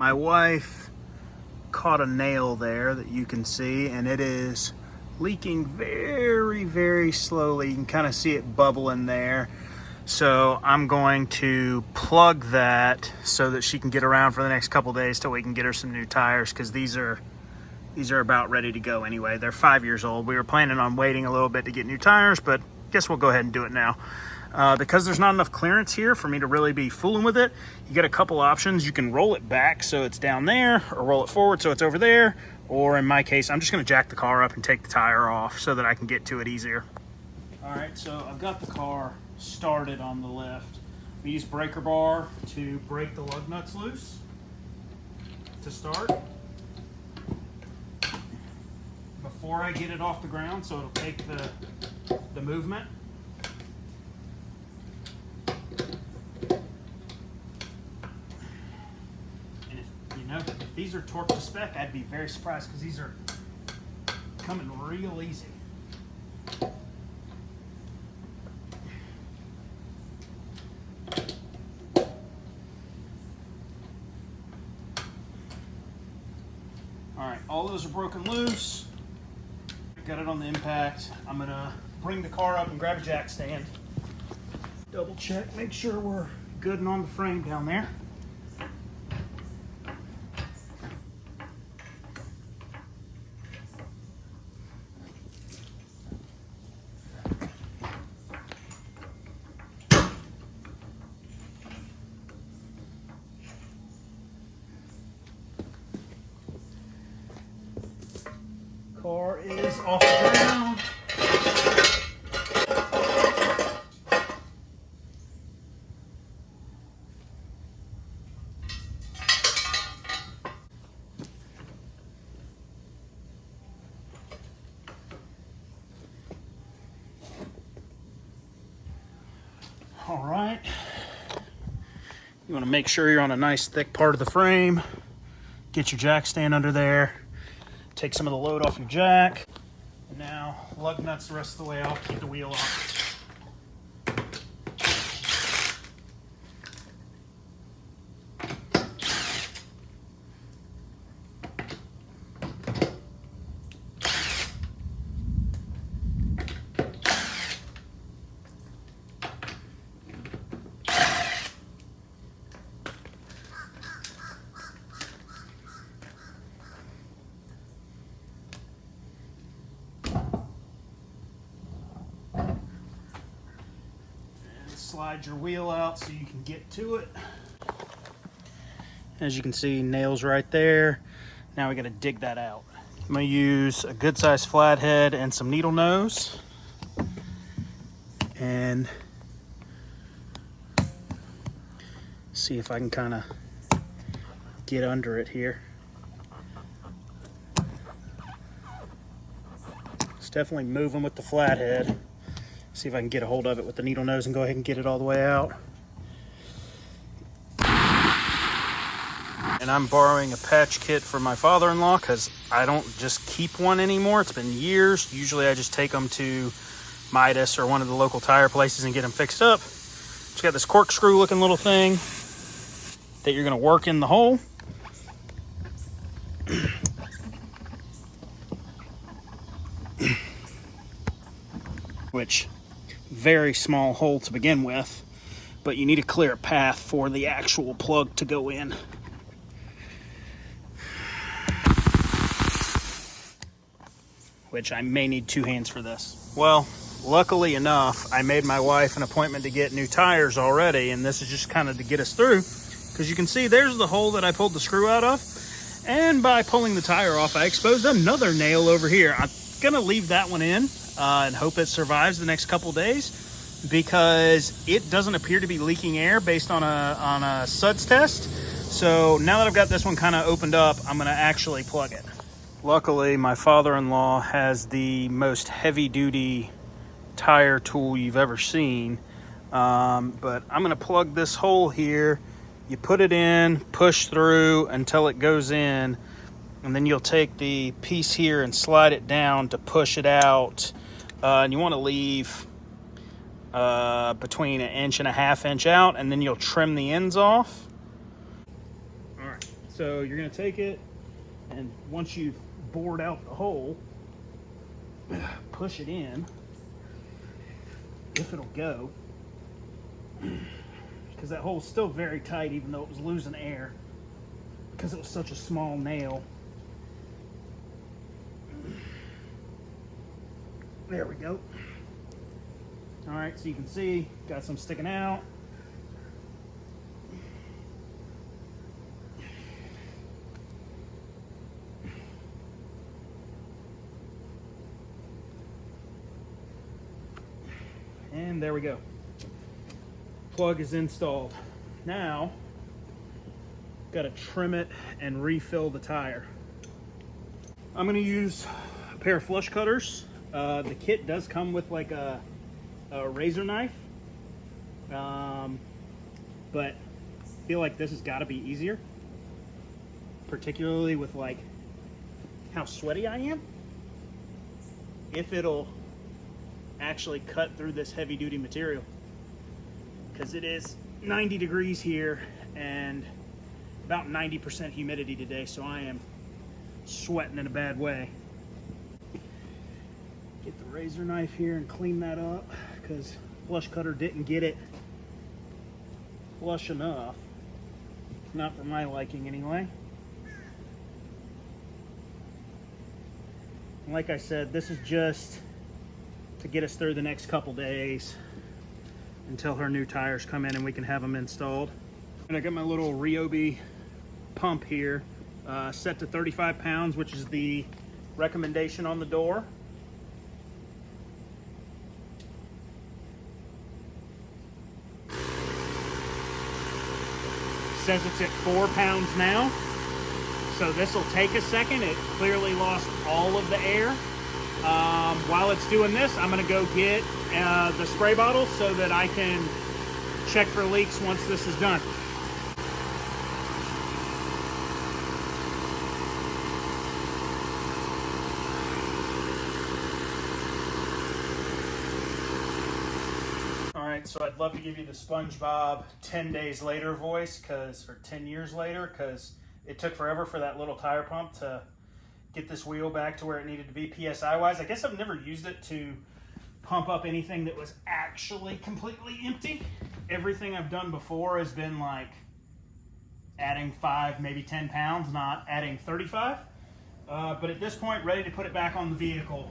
My wife caught a nail there that you can see, and it is leaking very, very slowly. You can kind of see it bubbling there. So I'm going to plug that so that she can get around for the next couple days till we can get her some new tires, because these are about ready to go anyway. They're 5 years old. We were planning on waiting a little bit to get new tires, but guess we'll go ahead and do it now. Because there's not enough clearance here for me to really be fooling with it, you get a couple options. You can roll it back so it's down there, or roll it forward so it's over there, or in my case, I'm just going to jack the car up and take the tire off so that I can get to it easier. All right, so I've got the car started on the lift. We use breaker bar to break the lug nuts loose to start before I get it off the ground, so it'll take the movement. If these are torqued to spec, I'd be very surprised, because these are coming real easy. All right, all those are broken loose. Got it on the impact. I'm gonna bring the car up and grab a jack stand. Double check, make sure we're good and on the frame down there. Car is off the ground. All right. You want to make sure you're on a nice thick part of the frame. Get your jack stand under there. Take some of the load off your jack. And now lug nuts the rest of the way off, keep the wheel off. Slide your wheel out so you can get to it. As you can see, nails right there. Now we got to dig that out. I'm going to use a good sized flathead and some needle nose, and see if I can kind of get under it here. It's definitely moving with the flathead. See if I can get a hold of it with the needle nose and go ahead and get it all the way out. And I'm borrowing a patch kit from my father-in-law, because I don't just keep one anymore. It's been years. Usually I just take them to Midas or one of the local tire places and get them fixed up. It's got this corkscrew looking little thing that you're going to work in the hole. Which, very small hole to begin with, but you need a clear path for the actual plug to go in. Which I may need two hands for this. Well, luckily enough, I made my wife an appointment to get new tires already, and this is just kind of to get us through, because you can see there's the hole that I pulled the screw out of, and by pulling the tire off, I exposed another nail over here. I'm gonna leave that one in and hope it survives the next couple days, because it doesn't appear to be leaking air based on a suds test. So now that I've got this one kind of opened up, I'm gonna actually plug it. Luckily, my father-in-law has the most heavy-duty tire tool you've ever seen, but I'm gonna plug this hole here. You put it in, push through until it goes in, and then you'll take the piece here and slide it down to push it out. And you want to leave between 1.5 inches out, and then you'll trim the ends off. All right, So you're gonna take it, and once you've bored out the hole, push it in, if it'll go, because that hole's still very tight even though it was losing air because it was such a small nail. There we go. All right, so you can see, got some sticking out. And there we go. Plug is installed. Now, got to trim it and refill the tire. I'm going to use a pair of flush cutters. The kit does come with like a razor knife, but I feel like this has got to be easier, particularly with like how sweaty I am. If it'll actually cut through this heavy duty material, because it is 90 degrees here and about 90% humidity today, so I am sweating in a bad way. Get the razor knife here and clean that up, because flush cutter didn't get it flush enough, not for my liking anyway. And like I said, this is just to get us through the next couple days until her new tires come in and we can have them installed. And I got my little Ryobi pump here, set to 35 pounds, which is the recommendation on the door. Says it's at 4 pounds now, so this will take a second. It clearly lost all of the air. While it's doing this, I'm going to go get the spray bottle so that I can check for leaks once this is done. All right, so I'd love to give you the SpongeBob 10 days later voice, or 10 years later, because it took forever for that little tire pump to get this wheel back to where it needed to be PSI wise. I guess I've never used it to pump up anything that was actually completely empty. Everything I've done before has been like adding 5, maybe 10 pounds, not adding 35. But at this point, ready to put it back on the vehicle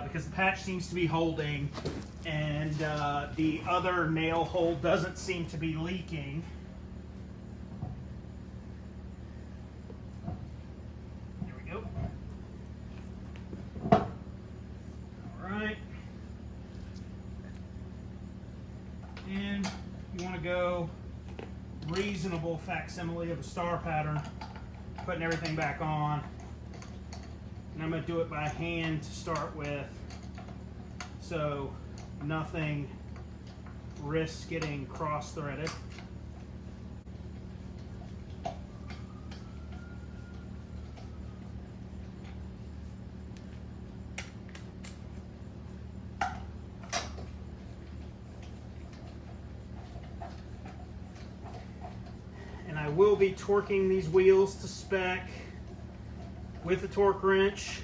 because the patch seems to be holding and the other nail hole doesn't seem to be leaking. And you want to go reasonable facsimile of a star pattern, putting everything back on. And I'm going to do it by hand to start with, so nothing risks getting cross-threaded. And I will be torquing these wheels to spec with a torque wrench.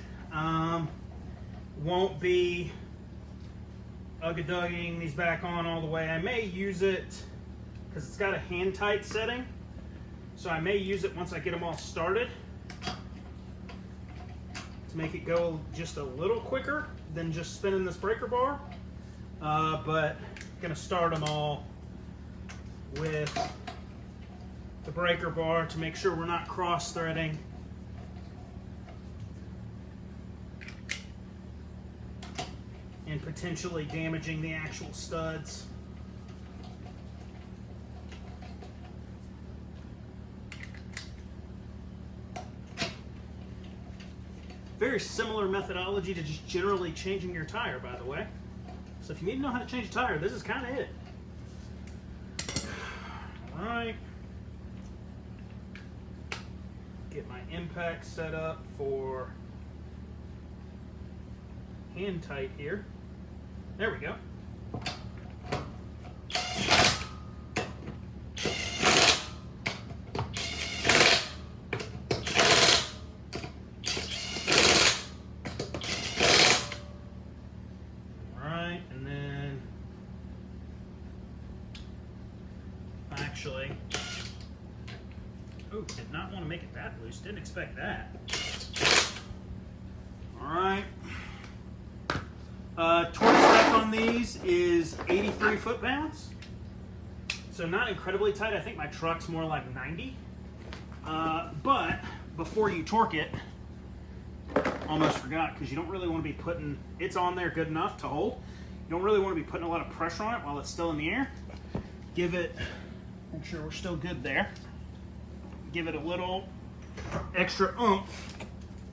Won't be ugga-dugging these back on all the way. I may use it because it's got a hand tight setting, so I may use it once I get them all started to make it go just a little quicker than just spinning this breaker bar. But I'm gonna start them all with the breaker bar to make sure we're not cross-threading. And potentially damaging the actual studs. Very similar methodology to just generally changing your tire, by the way. So if you need to know how to change a tire, this is kind of it. All right. Get my impact set up for hand tight here. There we go. Oh, did not want to make it that loose. Didn't expect that. All right. Torque spec on these is 83 foot-pounds. So not incredibly tight. I think my truck's more like 90. But before you torque it, almost forgot, because you don't really want to be putting, it's on there good enough to hold. You don't really want to be putting a lot of pressure on it while it's still in the air. Give it, make sure we're still good there. Give it a little extra oomph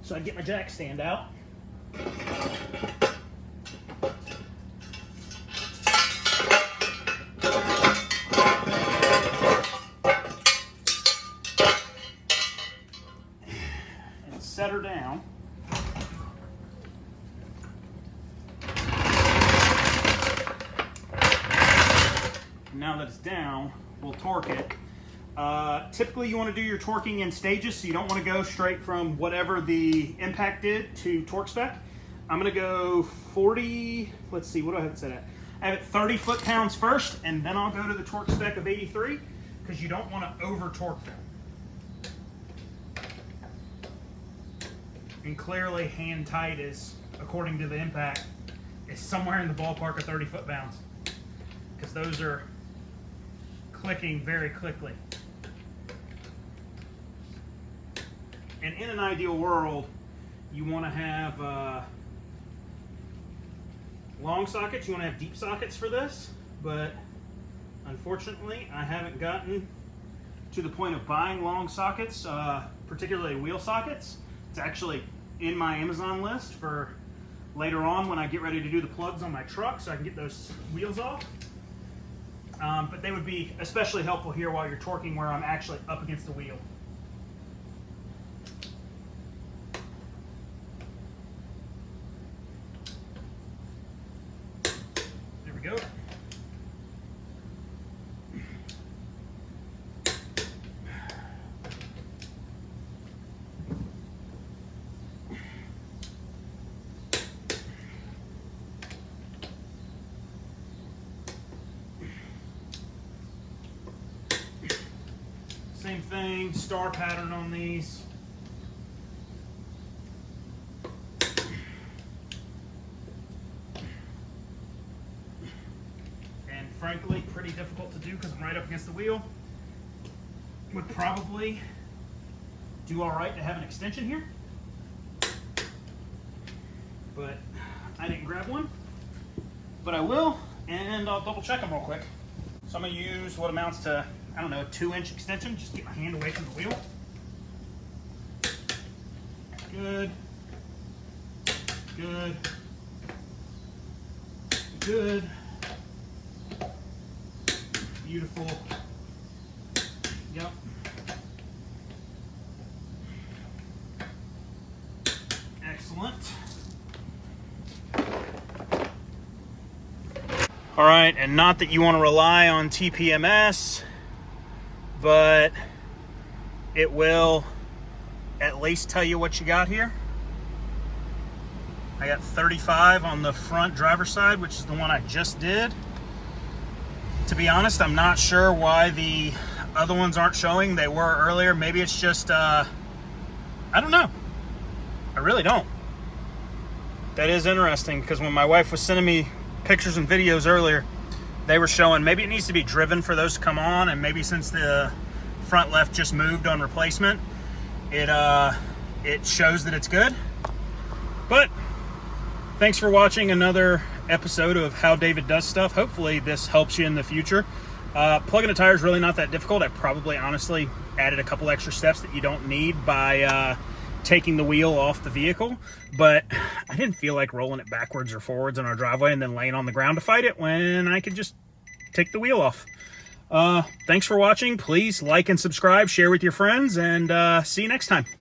so I get my jack stand out. And set her down. Now that it's down, we'll torque it. Typically you want to do your torquing in stages, so you don't want to go straight from whatever the impact did to torque spec. I'm going to go 40, let's see, what do I have it set at? I have it 30 foot-pounds first, and then I'll go to the torque spec of 83, because you don't want to over-torque them. And clearly hand tight is, according to the impact, is somewhere in the ballpark of 30 foot-pounds, because those are clicking very quickly. And in an ideal world, you want to have long sockets, you want to have deep sockets for this, but unfortunately I haven't gotten to the point of buying long sockets, particularly wheel sockets. It's actually in my Amazon list for later on when I get ready to do the plugs on my truck so I can get those wheels off. But they would be especially helpful here while you're torquing where I'm actually up against the wheel. There we go. Same thing, star pattern on these. And frankly, pretty difficult to do because I'm right up against the wheel. Would probably do all right to have an extension here, but I didn't grab one. But I will, and I'll double check them real quick. So I'm gonna use what amounts to, I don't know, a 2-inch extension. Just get my hand away from the wheel. Good. Good. Good. Beautiful. Yep. Excellent. All right, and not that you want to rely on TPMS, but it will at least tell you what you got here. I got 35 on the front driver's side, which is the one I just did. To be honest, I'm not sure why the other ones aren't showing. They were earlier. Maybe it's just, I don't know. I really don't. That is interesting, because when my wife was sending me pictures and videos earlier, they were showing maybe it needs to be driven for those to come on, and maybe since the front left just moved on replacement, it shows that it's good. But thanks for watching another episode of How David Does Stuff. Hopefully this helps you in the future. Plugging a tire is really not that difficult. I probably honestly added a couple extra steps that you don't need by taking the wheel off the vehicle, but I didn't feel like rolling it backwards or forwards in our driveway and then laying on the ground to fight it when I could just take the wheel off. Thanks for watching. Please like and subscribe, share with your friends, and see you next time.